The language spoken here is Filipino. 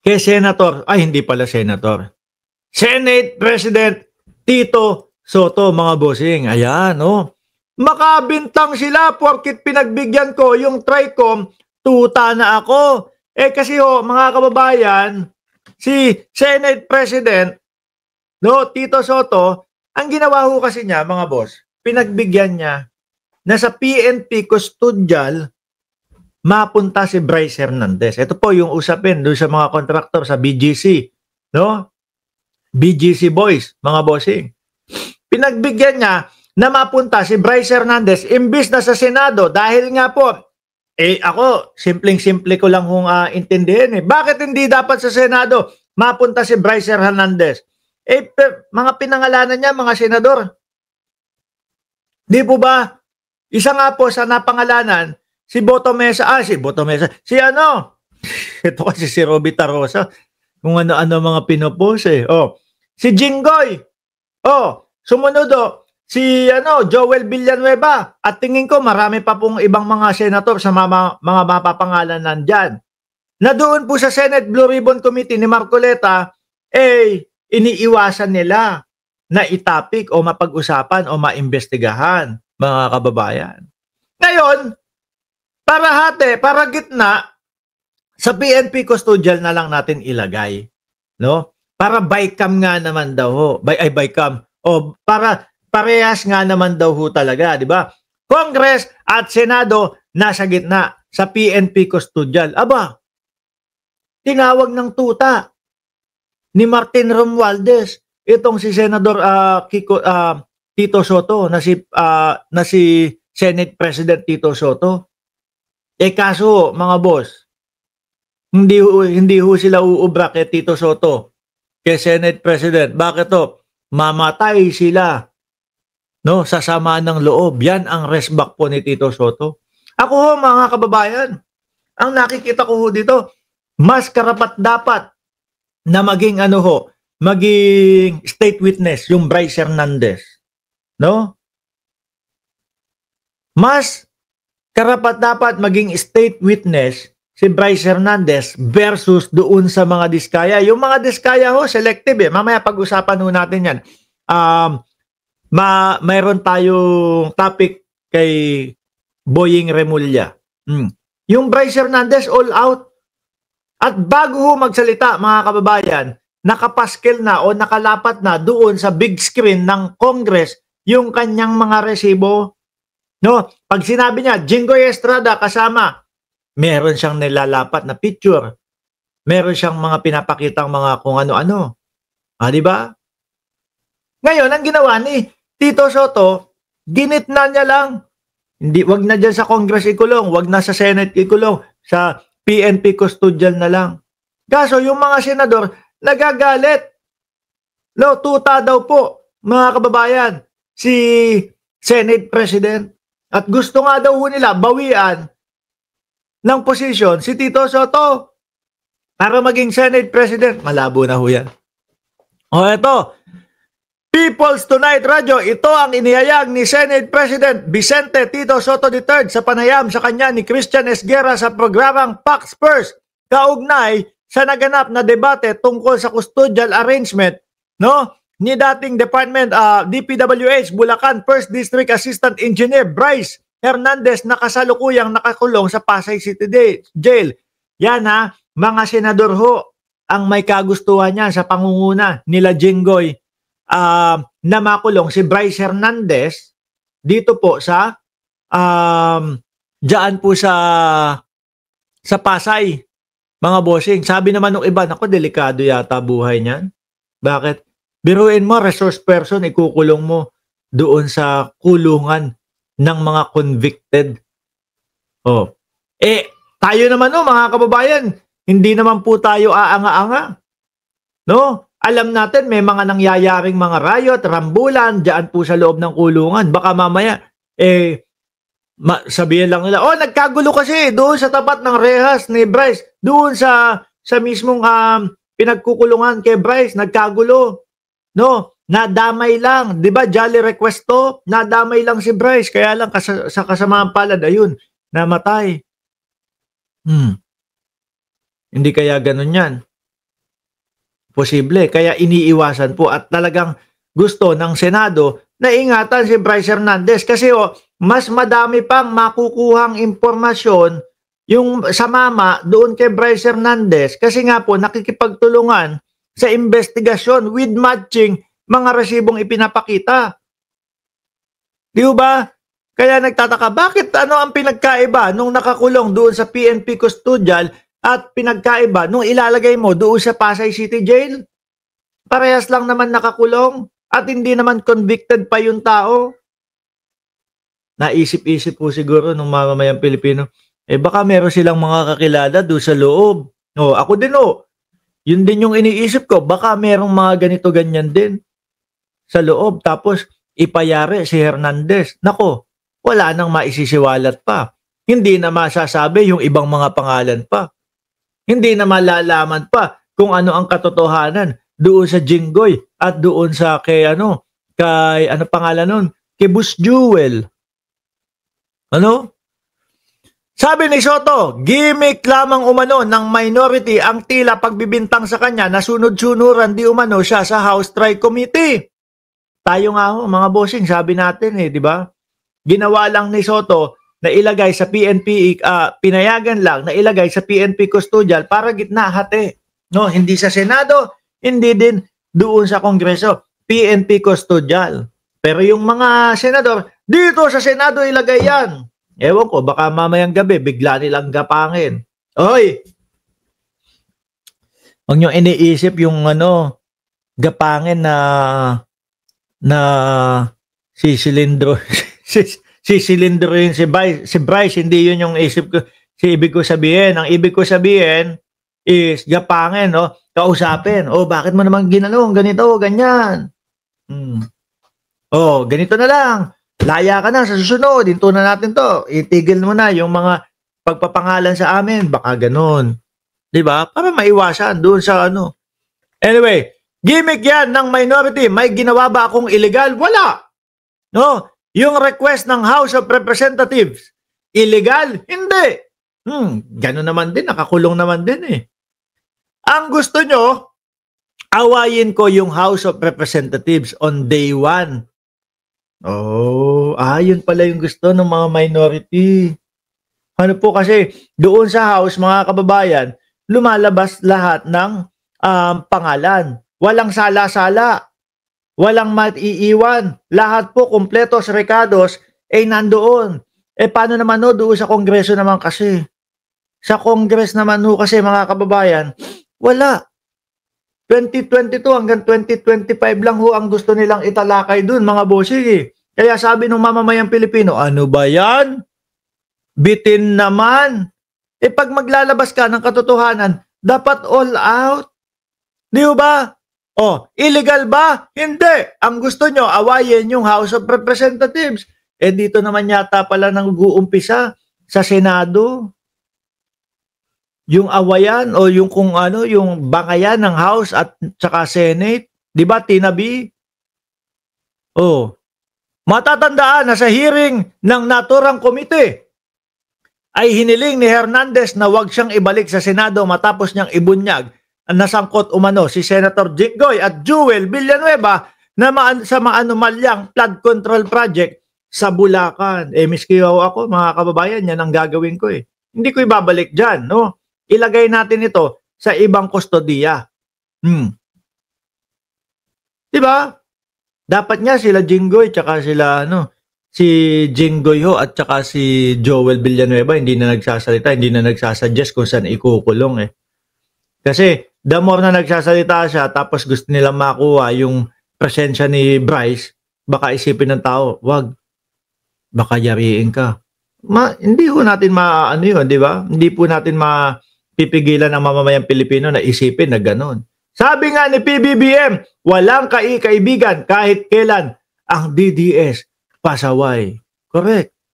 kay Senator, ay hindi pala Senator, Senate President Tito Soto, mga bossing. Ayan, oh. Makabintang sila porkit pinagbigyan ko yung TRICOM, tuta na ako. Kasi mga kababayan, si Senate President, no, Tito Soto, ang ginawa ho kasi niya, mga boss, pinagbigyan niya na sa PNP custodial mapunta si Bryce Hernandez. Ito po yung usapin doon sa mga kontraktor sa BGC, no? BGC boys, mga bossing. Pinagbigyan niya na mapunta si Bryce Hernandez imbis na sa Senado dahil nga po, ako, simpleng-simple ko lang kung intindihin Bakit hindi dapat sa Senado mapunta si Bryce Hernandez? Mga pinangalanan niya, mga senador. Di po ba? Isa nga po sa napangalanan, si Boto Mesa, si ano? Ito kasi si Robby Tarosa, kung ano-ano mga pinopose. Si Jinggoy. Sumunod si Joel Villanueva. At tingin ko marami pa pong ibang mga senator sa mga mapapangalan nandyan. Na doon po sa Senate Blue Ribbon Committee ni Marcoleta, iniiwasan nila na itapik o mapag-usapan o maimbestigahan, mga kababayan. Ngayon, para gitna, sa PNP custodial na lang natin ilagay. No? Para bycam nga naman daw ho. Bycam. Para parehas nga naman daw ho talaga, di ba? Congress at Senado nasa gitna sa PNP custodial. Aba, tinawag ng tuta ni Martin Romualdez itong si Senador Tito Soto na si Senate President Tito Soto. Kaso mga boss, hindi ho sila uubra kay Tito Soto, kay Senate President. Bakit to? Mamatay sila, no, sa sama ng loob. Yan ang resback po ni Tito Soto. Ako ho, mga kababayan, ang nakikita ko ho dito, mas karapat dapat na maging maging state witness yung Bryce Hernandez. No? Mas karapat dapat maging state witness si Bryce Hernandez versus doon sa mga diskaya. Yung mga diskaya ho, selective Mamaya pag-usapan ho natin yan. Mayroon tayong topic kay Boying Remulla. Yung Bryce Hernandez all out. At bago ho magsalita, mga kababayan, nakapaskel na o nakalapat na doon sa big screen ng Congress yung kanyang mga resibo. No? Pag sinabi niya, Jinggoy Estrada kasama, meron siyang nilalapat na picture. Meron siyang mga pinapakitang mga kung ano-ano. Di ba? Ngayon, ang ginawa ni Tito Soto, ginitna niya lang. Wag na dyan sa Congress ikulong, wag na sa Senate ikulong, sa PNP custodial na lang. Kaso yung mga senador, nagagalit. No, tuta daw po, mga kababayan, si Senate President. At gusto nga daw nila bawian ng posisyon si Tito Soto para maging Senate President. Malabo na ho yan. Ito. People's Tonight Radio, ito ang inihayag ni Senate President Vicente Tito Soto III sa panayam sa kanya ni Christian Esguerra sa programang Pax First, kaugnay sa naganap na debate tungkol sa custodial arrangement, no, ni dating Department DPWH Bulacan First District Assistant Engineer Bryce Hernandez na kasalukuyang nakakulong sa Pasay City Jail. Yan mga senador ho ang may kagustuhan niya sa pangunguna nila Jinggoy na makulong si Bryce Hernandez dito po sa diyan po sa Pasay, mga bossing. Sabi naman ng iba, naku, delikado yata buhay niyan. Bakit? Biruin mo, resource person, ikukulong mo doon sa kulungan ng mga convicted. Tayo naman mga kababayan, hindi naman po tayo aanga-anga. No? Alam natin may mga nangyayaring mga riot, rambulan, diyan po sa loob ng kulungan. Baka mamaya, sabihin lang nila, nagkagulo kasi doon sa tapat ng rehas ni Bryce, doon sa mismong pinagkukulungan kay Bryce, nagkagulo. No? Nadamay lang. Di ba, jolly request to? Nadamay lang si Bryce. Kaya lang sa kasamaang palad, ayun, namatay. Hindi kaya ganun yan. Posible. Kaya iniiwasan po at talagang gusto ng Senado na ingatan si Bryce Hernandez kasi mas madami pang makukuhang impormasyon yung sa mama doon kay Bryce Hernandez kasi nga po nakikipagtulungan sa investigasyon with matching mga resibong ipinapakita. Di ba? Kaya nagtataka, bakit ano ang pinagkaiba nung nakakulong doon sa PNP custodial at pinagkaiba nung ilalagay mo doon sa Pasay City Jail? Parehas lang naman nakakulong at hindi naman convicted pa yung tao. Naisip-isip po siguro ng mamamayang Pilipino, baka meron silang mga kakilala doon sa loob. Ako din yun din yung iniisip ko, baka merong mga ganito-ganyan din sa loob. Tapos ipayari si Hernandez. Nako, wala nang maisisiwalat pa. Hindi na masasabi yung ibang mga pangalan pa. Hindi na malalaman pa kung ano ang katotohanan doon sa Jinggoy at doon sa kay pangalan nun? Kay Boss Jewel. Sabi ni Soto, gimmick lamang umano ng minority ang tila pagbibintang sa kanya na sunod-sunuran di umano siya sa House Tri Committee. Tayo nga mga bossing, sabi natin di ba? Ginawa lang ni Soto na ilagay sa PNP, pinayagan lang na ilagay sa PNP custodial para gitna hati. Hindi sa Senado, hindi din doon sa Kongreso, PNP custodial. Pero yung mga senador, dito sa Senado ilagay yan. Ewan ko, baka mamayang gabi, bigla nilang gapangin. Hoy! Huwag nyo iniisip yung gapangin na sisilindro. Sisilindro yun si Bryce, hindi yun yung isip ko. Ibig ko sabihin, ang ibig ko sabihin is gapangin, kausapin. Bakit mo naman ginanong, ganito, ganyan. Ganito na lang. Laya ka na sa susunod, hinto na natin to. Itigil mo na yung mga pagpapangalan sa amin. Baka ganun. Diba? Para maiwasan doon sa Anyway, gimmick yan ng minority. May ginawa ba akong illegal? Wala. Yung request ng House of Representatives, illegal? Hindi. Ganun naman din. Nakakulong naman din Ang gusto nyo, awayin ko yung House of Representatives on day 1. Yun pala yung gusto ng mga minority. Po kasi doon sa House, mga kababayan, lumalabas lahat ng pangalan. Walang sala-sala. Walang maiiwan. Lahat po, kompletos, recados, nandoon. Paano naman doon sa Kongreso naman kasi? Sa Congress naman kasi, mga kababayan, wala. 2022 hanggang 2025 lang ang gusto nilang italakay doon, mga bossing. Kaya sabi ng mamamayang Pilipino, ano ba yan? Bitin naman. Pag maglalabas ka ng katotohanan, dapat all out. Di ba? Illegal ba? Hindi. Ang gusto nyo, awayin yung House of Representatives. Dito naman yata pala nag-uumpisa sa Senado. Yung awayan o yung yung bangayan ng House at saka Senate, 'di ba, Tina B? Matatandaan na sa hearing ng naturang komite ay hiniling ni Hernandez na wag siyang ibalik sa Senado matapos niyang ibunyag ang nasangkot umano si Senator Jinggoy at Jewel Villanueva na sa maanumalyang flood control project sa Bulacan. Miski ako, mga kababayan, yan ang gagawin ko Hindi ko ibabalik diyan, Ilagay natin ito sa ibang kustodiya. Diba? Dapat nga sila Jinggoy tsaka sila si Jinggoy at tsaka si Joel Villanueva hindi na nagsasalita, hindi na nagsasuggest kung saan ikukulong Kasi the more na nagsasalita siya tapos gusto nilang makuha yung presensya ni Bryce, baka isipin ng tao, wag, baka yariin ka. Hindi po natin yun, di ba? Hindi po natin pipigilan ng mamamayang Pilipino na isipin na gano'n. Sabi nga ni PBBM, walang kaibigan kahit kailan ang DDS pasaway. Correct.